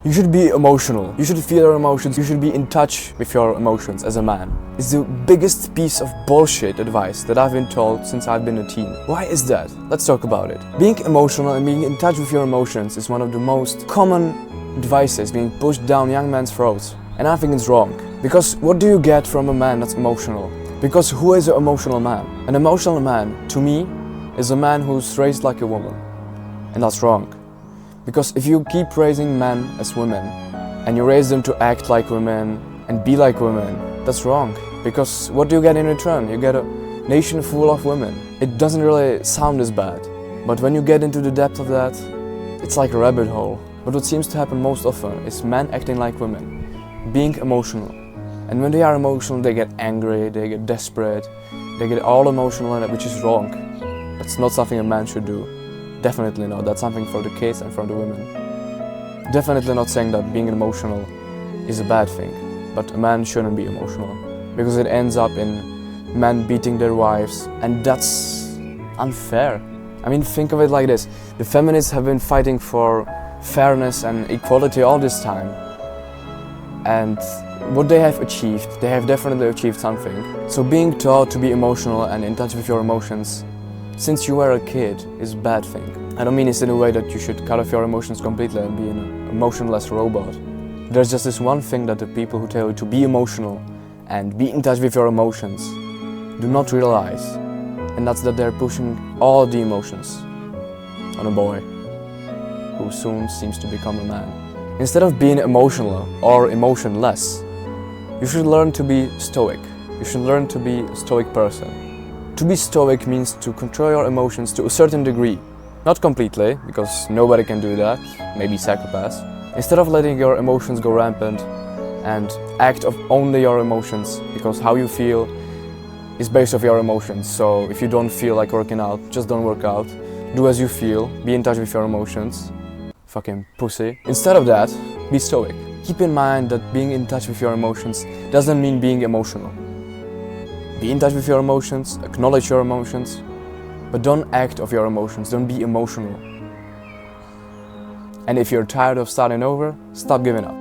You should be emotional. You should feel your emotions. You should be in touch with your emotions as a man. It's the biggest piece of bullshit advice that I've been told since I've been a teen. Why is that? Let's talk about it. Being emotional and being in touch with your emotions is one of the most common advices being pushed down young men's throats. And I think it's wrong. Because what do you get from a man that's emotional? Because who is an emotional man? An emotional man, to me, is a man who's raised like a woman. And that's wrong. Because if you keep raising men as women, and you raise them to act like women and be like women, that's wrong. Because what do you get in return? You get a nation full of women. It doesn't really sound as bad, but when you get into the depth of that, it's like a rabbit hole. But what seems to happen most often is men acting like women, being emotional. And when they are emotional, they get angry, they get desperate, they get all emotional in it, which is wrong. That's not something a man should do. Definitely not. That's something for the kids and for the women. Definitely not saying that being emotional is a bad thing, but a man shouldn't be emotional because it ends up in men beating their wives, and that's unfair. I mean, think of it like this. The feminists have been fighting for fairness and equality all this time, and what they have achieved, they have definitely achieved something. So being taught to be emotional and in touch with your emotions since you were a kid is a bad thing. I don't mean it's in a way that you should cut off your emotions completely and be an emotionless robot. There's just this one thing that the people who tell you to be emotional and be in touch with your emotions do not realize, and that's that they're pushing all the emotions on a boy who soon seems to become a man. Instead of being emotional or emotionless, you should learn to be stoic. You should learn to be a stoic person. To be stoic means to control your emotions to a certain degree. Not completely, because nobody can do that, maybe psychopaths. Instead of letting your emotions go rampant and act of only your emotions, because how you feel is based off your emotions. So if you don't feel like working out, just don't work out. Do as you feel, be in touch with your emotions. Fucking pussy. Instead of that, be stoic. Keep in mind that being in touch with your emotions doesn't mean being emotional. Be in touch with your emotions, acknowledge your emotions, but don't act of your emotions, don't be emotional. And if you're tired of starting over, stop giving up.